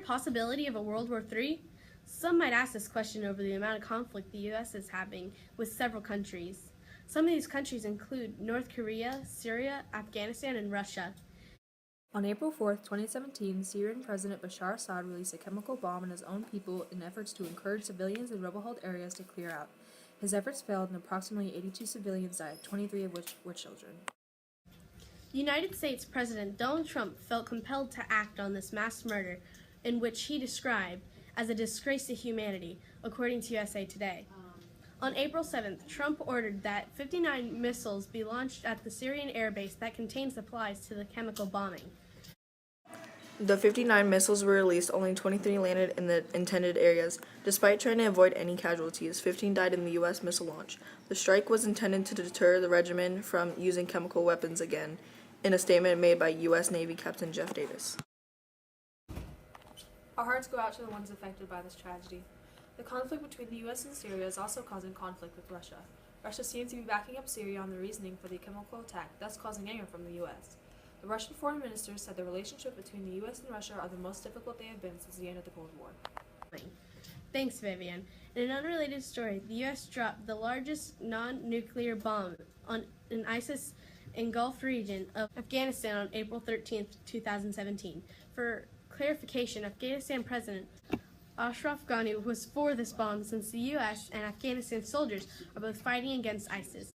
possibility of a World War III? Some might ask this question over the amount of conflict the U.S. is having with several countries. Some of these countries include North Korea, Syria, Afghanistan, and Russia. On April 4, 2017, Syrian President Bashar Assad released a chemical bomb on his own people in efforts to encourage civilians in rebel-held areas to clear out. His efforts failed and approximately 82 civilians died, 23 of which were children. United States President Donald Trump felt compelled to act on this mass murder, in which he described as a disgrace to humanity, according to USA Today. On April 7th, Trump ordered that 59 missiles be launched at the Syrian airbase that contained supplies to the chemical bombing. The 59 missiles were released, only 23 landed in the intended areas. Despite trying to avoid any casualties, 15 died in the U.S. missile launch. The strike was intended to deter the regime from using chemical weapons again, in a statement made by U.S. Navy Captain Jeff Davis. Our hearts go out to the ones affected by this tragedy. The conflict between the U.S. and Syria is also causing conflict with Russia. Russia seems to be backing up Syria on the reasoning for the chemical attack, thus causing anger from the U.S. The Russian foreign minister said the relationship between the U.S. and Russia are the most difficult they have been since the end of the Cold War. Thanks, Vivian. In an unrelated story, the U.S. dropped the largest non-nuclear bomb on an ISIS engulfed region of Afghanistan on April 13, 2017. For clarification, Afghanistan President Ashraf Ghani was for this bomb since the U.S. and Afghanistan soldiers are both fighting against ISIS.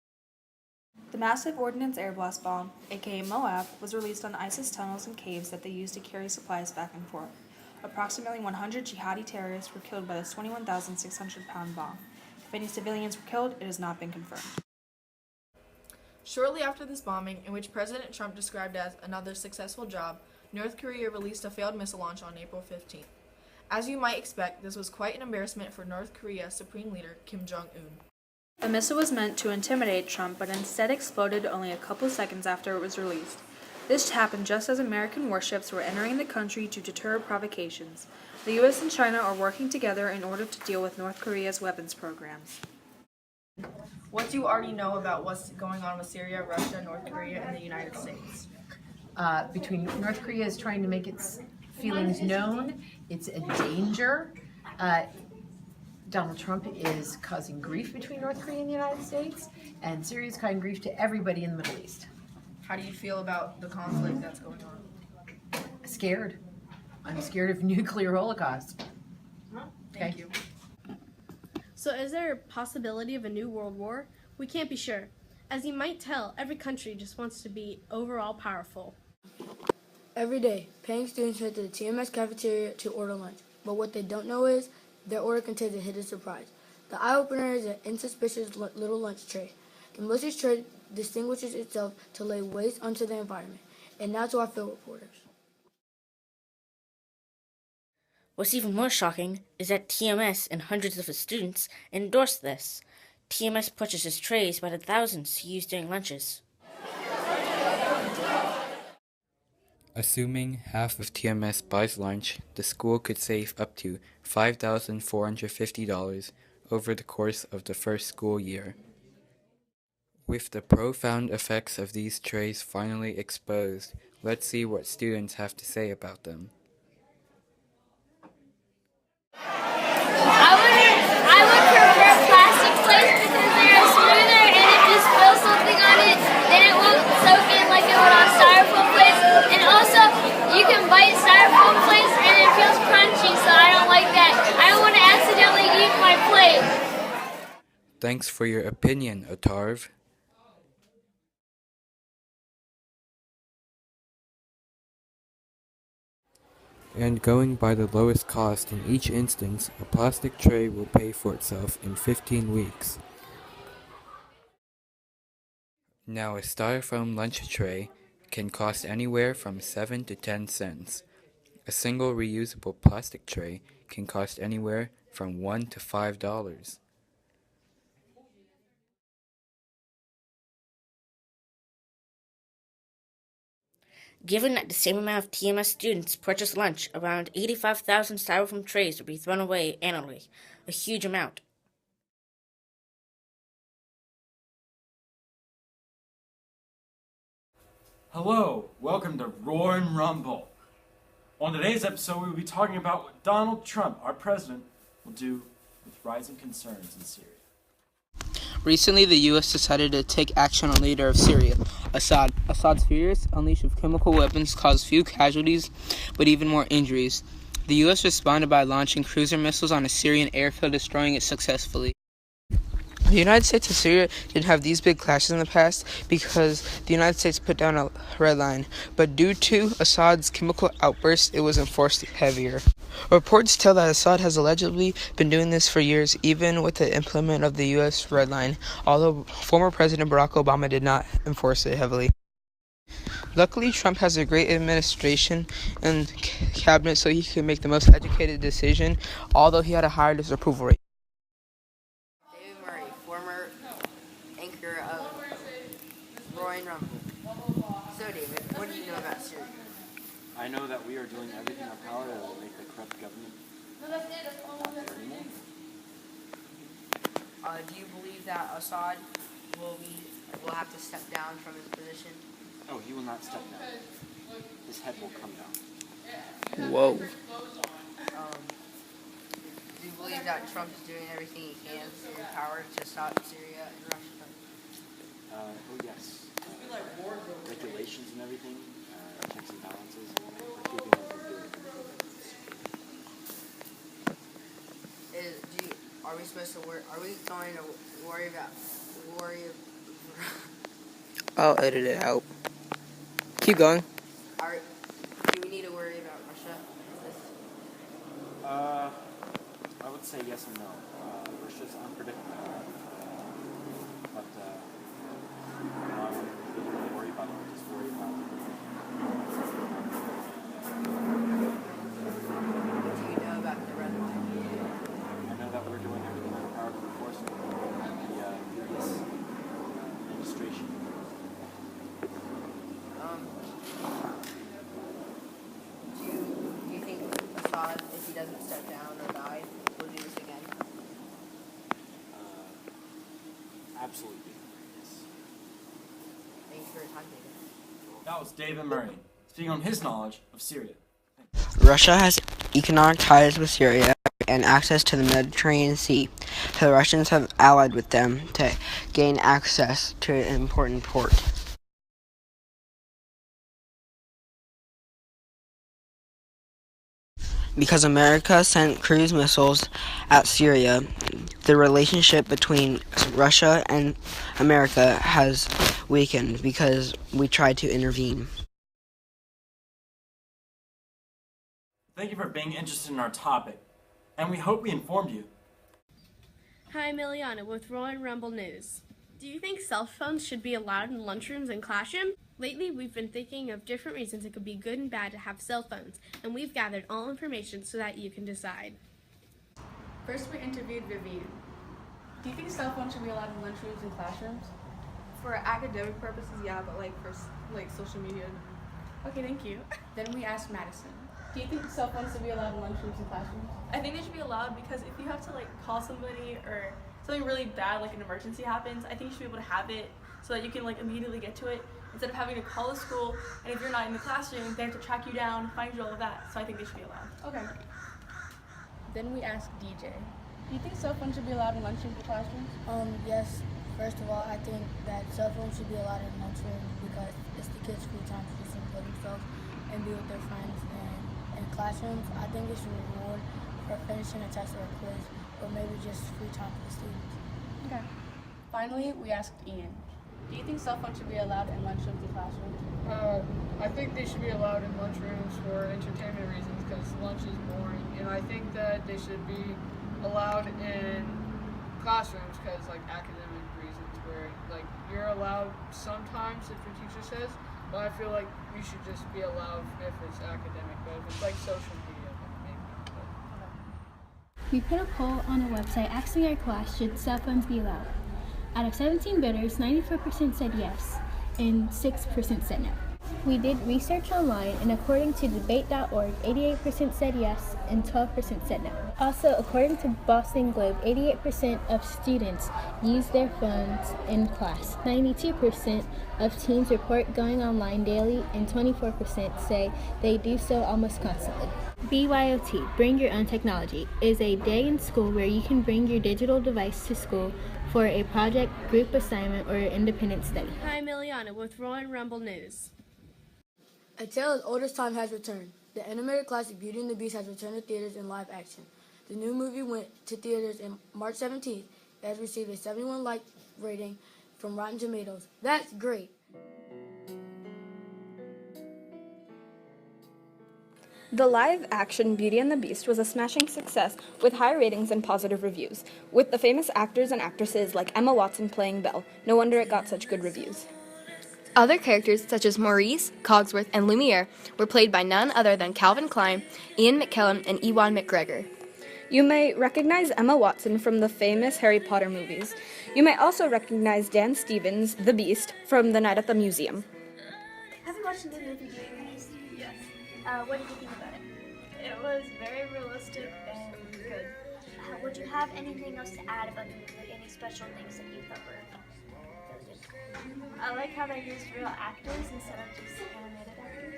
The massive ordnance air blast bomb, aka Moab, was released on ISIS tunnels and caves that they used to carry supplies back and forth. Approximately 100 jihadi terrorists were killed by this 21,600-pound bomb. If any civilians were killed, it has not been confirmed. Shortly after this bombing, in which President Trump described as another successful job, North Korea released a failed missile launch on April 15th. As you might expect, this was quite an embarrassment for North Korea's Supreme Leader Kim Jong-un. The missile was meant to intimidate Trump, but instead exploded only a couple seconds after it was released. This happened just as American warships were entering the country to deter provocations. The U.S. and China are working together in order to deal with North Korea's weapons programs. What do you already know about what's going on with Syria, Russia, North Korea, and the United States? Between North Korea is trying to make its feelings known. It's a danger. Donald Trump is causing grief between North Korea and the United States, and Syria is causing grief to everybody in the Middle East. How do you feel about the conflict that's going on? Scared. I'm scared of nuclear holocaust. Thank you. So is there a possibility of a new world war? We can't be sure. As you might tell, every country just wants to be overall powerful. Every day, paying students head to the TMS cafeteria to order lunch. But what they don't know is their order contains a hidden surprise. The eye-opener is an insuspicious little lunch tray. The malicious tray distinguishes itself to lay waste onto the environment. And now to our field reporters. What's even more shocking is that TMS and hundreds of its students endorsed this. TMS purchases trays by the thousands to use during lunches. Assuming half of TMS buys lunch, the school could save up to $5,450 over the course of the first school year. With the profound effects of these trays finally exposed, let's see what students have to say about them. I would prefer plastic plates because they are smoother, and if you spill something on it, then it won't soak in like it would on styrofoam plates. And also, you can bite styrofoam plates and it feels crunchy, so I don't like that. I don't want to accidentally eat my plate. Thanks for your opinion, Otarv. And going by the lowest cost in each instance, a plastic tray will pay for itself in 15 weeks. Now a styrofoam lunch tray can cost anywhere from 7 to 10 cents. A single reusable plastic tray can cost anywhere from $1 to $5. Given that the same amount of TMS students purchase lunch, around 85,000 styrofoam trays would be thrown away annually, a huge amount. Hello, welcome to Roar and Rumble. On today's episode, we will be talking about what Donald Trump, our president, will do with rising concerns in Syria. Recently, the U.S. decided to take action on the leader of Syria, Assad. Assad's furious unleash of chemical weapons caused few casualties, but even more injuries. The U.S. responded by launching cruiser missiles on a Syrian airfield, destroying it successfully. The United States and Syria didn't have these big clashes in the past because the United States put down a red line, but due to Assad's chemical outbursts, it was enforced heavier. Reports tell that Assad has allegedly been doing this for years, even with the implement of the U.S. red line, although former President Barack Obama did not enforce it heavily. Luckily, Trump has a great administration and cabinet, so he can make the most educated decision, although he had a higher disapproval rate. Former anchor of Roaring Rumble. So, David, what do you know about Syria? I know that we are doing everything in our power to make the corrupt government not there anymore. Do you believe that Assad will have to step down from his position? No, he will not step down. His head will come down. Whoa. Do you believe that Trump is doing everything he can in power to stop Syria and Russia? Oh yes. Regulations and everything, checks and balances, we're keeping everything good. Are we supposed to worry? Are we going to worry about? I'll edit it out. Keep going. Do we need to worry about Russia? I would say yes and no. Russia's unpredictable. But, I wouldn't really worry about it. Just worry about it. What do you know about the red line? I know that we're doing everything in our power to enforce it. The previous administration. Do you think Assad, if he doesn't step down or die, will do this again? Absolutely. Yes. Thanks for your time, David. That was David Murray, speaking on his knowledge of Syria. Russia has economic ties with Syria and access to the Mediterranean Sea, so the Russians have allied with them to gain access to an important port. Because America sent cruise missiles at Syria, the relationship between Russia and America has weakened because we tried to intervene. Thank you for being interested in our topic, and we hope we informed you. Hi, Miliana with Roaring Rumble News. Do you think cell phones should be allowed in lunchrooms and classrooms? Lately, we've been thinking of different reasons it could be good and bad to have cell phones, and we've gathered all information so that you can decide. First, we interviewed Vivian. Do you think cell phones should be allowed in lunchrooms and classrooms? For academic purposes, yeah, but for social media. Okay, thank you. Then we asked Madison. Do you think cell phones should be allowed in lunchrooms and classrooms? I think they should be allowed because if you have to call somebody or something really bad like an emergency happens, I think you should be able to have it so that you can immediately get to it instead of having to call the school, and if you're not in the classroom, they have to track you down, find you, all of that. So I think they should be allowed. Okay. Then we asked DJ. Do you think cell phones should be allowed in lunchrooms and classrooms? Yes. First of all, I think that cell phones should be allowed in lunchrooms because it's the kids' free time to just enjoy themselves and be with their friends. And in classrooms, I think it should reward for finishing a test or a quiz, or maybe just free time for the students. Okay. Finally, we asked Ian. Do you think cell phones should be allowed in lunchrooms and classrooms? I think they should be allowed in lunchrooms for entertainment reasons because lunch is boring, and I think that they should be allowed in classrooms because academic reasons where you're allowed sometimes if your teacher says, but I feel like you should just be allowed if it's academic, but if it's social media, then maybe. We put a poll on a website asking our class, should cell phones be allowed? Out of 17 voters, 94% said yes, and 6% said no. We did research online, and according to debate.org, 88% said yes, and 12% said no. Also, according to Boston Globe, 88% of students use their phones in class. 92% of teens report going online daily, and 24% say they do so almost constantly. BYOT, Bring Your Own Technology, is a day in school where you can bring your digital device to school for a project, group assignment, or independent study. Hi, Miliana with Roaring Rumble News. A Tale as Old as Time has returned. The animated classic Beauty and the Beast has returned to theaters in live action. The new movie went to theaters on March 17th. It has received a 71 like rating from Rotten Tomatoes. That's great. The live-action Beauty and the Beast was a smashing success with high ratings and positive reviews, with the famous actors and actresses like Emma Watson playing Belle. No wonder it got such good reviews. Other characters such as Maurice, Cogsworth, and Lumiere were played by none other than Calvin Klein, Ian McKellen, and Ewan McGregor. You may recognize Emma Watson from the famous Harry Potter movies. You may also recognize Dan Stevens, the Beast, from The Night at the Museum. Have you watched the movie Beauty and the Beast? Yes. What did you think about it? It was very realistic and good. Would you have anything else to add about the movie? Any special things that you thought were really good? I like how they used real actors instead of just animated actors.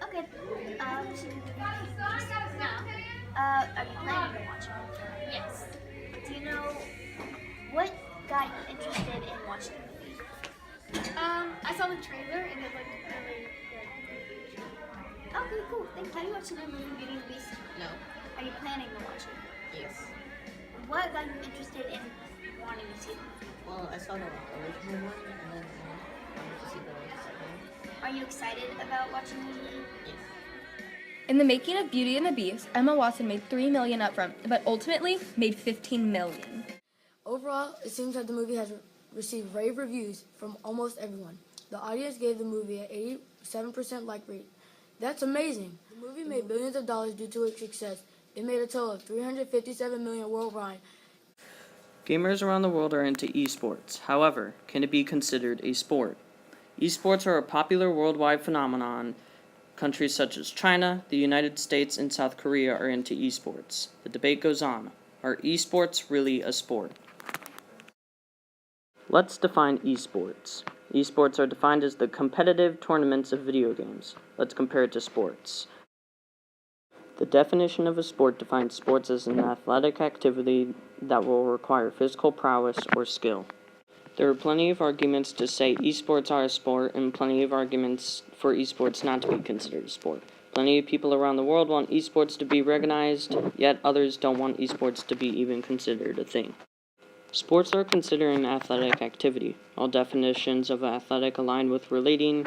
Okay. Should we move on to the Beast now? Are you planning to watch it? Yes. Do you know what got you interested in watching the movie? I saw the trailer and it looked really good. Okay, cool. Have you watched the movie Beauty and the Beast? No. Are you planning to watch it? Yes. What got you interested in wanting to see the movie? Well, I saw the original one and then I wanted to see the second one. Are you excited about watching the movie? Yes. In the making of Beauty and the Beast, Emma Watson made $3 million upfront, but ultimately made $15 million. Overall, it seems that the movie has received rave reviews from almost everyone. The audience gave the movie an 87% like rate. That's amazing. The movie made billions of dollars due to its success. It made a total of $357 million worldwide. Gamers around the world are into eSports. However, can it be considered a sport? eSports are a popular worldwide phenomenon. Countries such as China, the United States, and South Korea are into eSports. The debate goes on. Are eSports really a sport? Let's define eSports. eSports are defined as the competitive tournaments of video games. Let's compare it to sports. The definition of a sport defines sports as an athletic activity that will require physical prowess or skill. There are plenty of arguments to say esports are a sport and plenty of arguments for esports not to be considered a sport. Plenty of people around the world want esports to be recognized, yet others don't want esports to be even considered a thing. Sports are considered an athletic activity. All definitions of athletic align with relating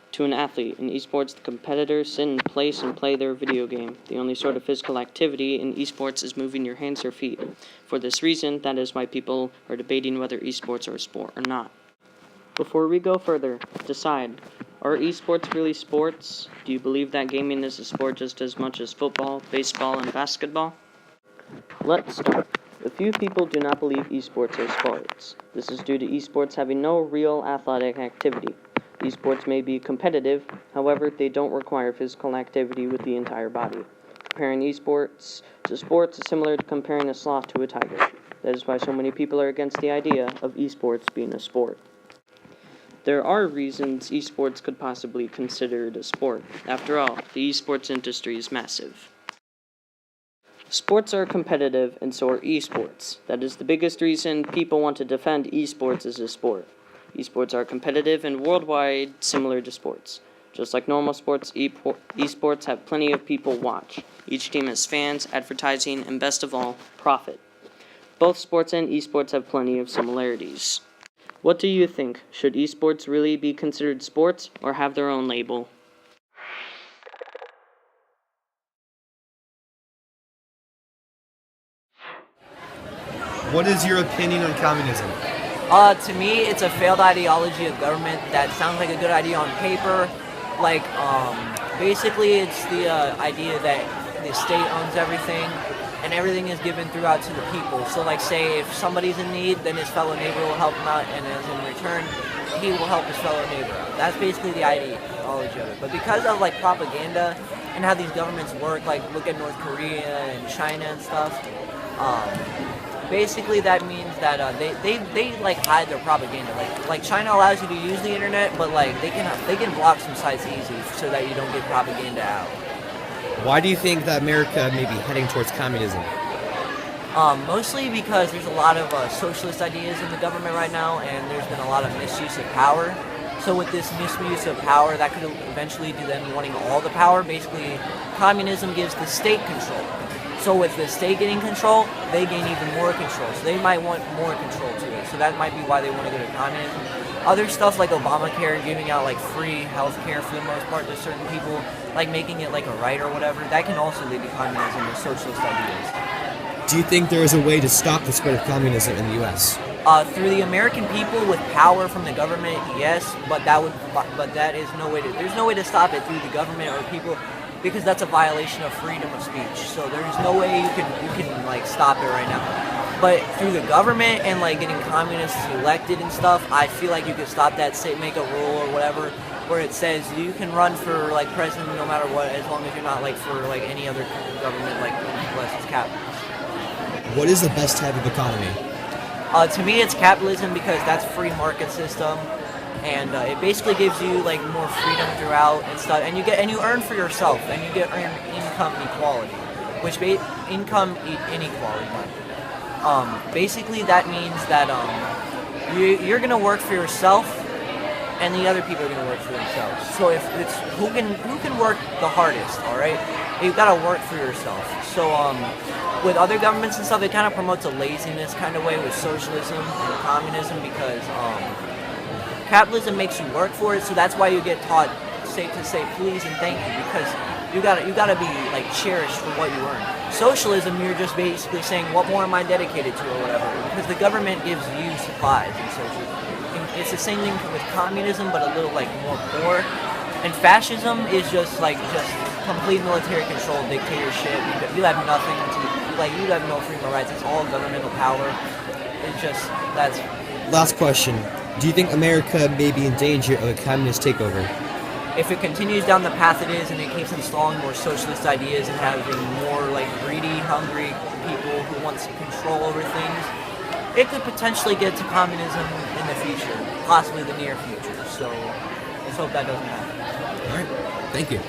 to an athlete. In esports, the competitors sit in place and play their video game. The only sort of physical activity in esports is moving your hands or feet. For this reason, that is why people are debating whether esports are a sport or not. Before we go further, decide, are esports really sports? Do you believe that gaming is a sport just as much as football, baseball, and basketball? Let's start. A few people do not believe esports are sports. This is due to esports having no real athletic activity. Esports may be competitive, however, they don't require physical activity with the entire body. Comparing esports to sports is similar to comparing a sloth to a tiger. That is why so many people are against the idea of esports being a sport. There are reasons esports could possibly be considered a sport. After all, the esports industry is massive. Sports are competitive, and so are esports. That is the biggest reason people want to defend esports as a sport. Esports are competitive and worldwide similar to sports. Just like normal sports, esports have plenty of people watch. Each team has fans, advertising, and best of all, profit. Both sports and esports have plenty of similarities. What do you think? Should esports really be considered sports or have their own label? What is your opinion on communism? To me, it's a failed ideology of government that sounds like a good idea on paper. Like, basically it's the idea that the state owns everything and everything is given throughout to the people. So like, say if somebody's in need, then his fellow neighbor will help him out, and as in return, he will help his fellow neighbor out. That's basically the ideology of it. But because of like propaganda and how these governments work. Like look at North Korea and China and stuff. Basically, that means that they like hide their propaganda. Like China allows you to use the internet, but like they can block some sites easy so that you don't get propaganda out. Why do you think that America may be heading towards communism? Mostly because there's a lot of socialist ideas in the government right now, and there's been a lot of misuse of power. So with this misuse of power, that could eventually do them wanting all the power. Basically, communism gives the state control. So with the state getting control, they gain even more control. So they might want more control to it. So that might be why they want to go to communism. Other stuff like Obamacare, giving out like free health care for the most part to certain people, like making it like a right or whatever, that can also lead to communism or socialist ideas. Do you think there is a way to stop the spread of communism in the U.S.? Through the American people with power from the government, yes, but that is no way to. There's no way to stop it through the government or people, because that's a violation of freedom of speech. So there's no way you can like stop it right now. But through the government and like getting communists elected and stuff, I feel like you could stop that. Say make a rule or whatever where it says you can run for like president no matter what, as long as you're not like for like any other government like unless it's capitalist. What is the best type of economy? To me, it's capitalism because that's a free market system, and it basically gives you like more freedom throughout and stuff, and you earn for yourself, and you get income equality, which inequality. Basically, that means that you're gonna work for yourself, and the other people are gonna work for themselves. So if it's who can work the hardest, all right, you gotta work for yourself. So with other governments and stuff, it kind of promotes a laziness kind of way with socialism and communism because capitalism makes you work for it. So that's why you get taught to say please and thank you, because you gotta be like cherished for what you earn. Socialism, you're just basically saying what more am I dedicated to or whatever, because the government gives you supplies in socialism. It's the same thing with communism, but a little like more poor. And fascism is just complete military control, dictatorship. You have nothing you have no freedom of rights. It's all governmental power. It's just that's. Last question: do you think America may be in danger of a communist takeover? If it continues down the path it is, and it keeps installing more socialist ideas and having more like greedy, hungry people who want control over things, it could potentially get to communism in the future, possibly the near future. So let's hope that doesn't happen. All right. Thank you.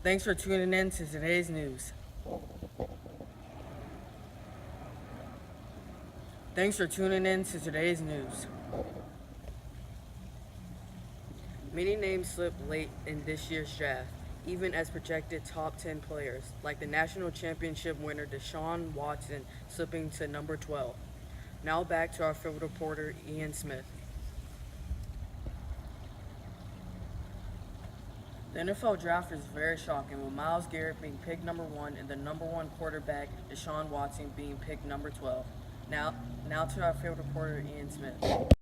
Thanks for tuning in to today's news. Thanks for tuning in to today's news. Many names slipped late in this year's draft, even as projected top 10 players, like the national championship winner Deshaun Watson slipping to number 12. Now back to our field reporter Ian Smith. The NFL draft is very shocking, with Myles Garrett being picked number 1 and the number 1 quarterback Deshaun Watson being picked number 12. Now to our field reporter Ian Smith.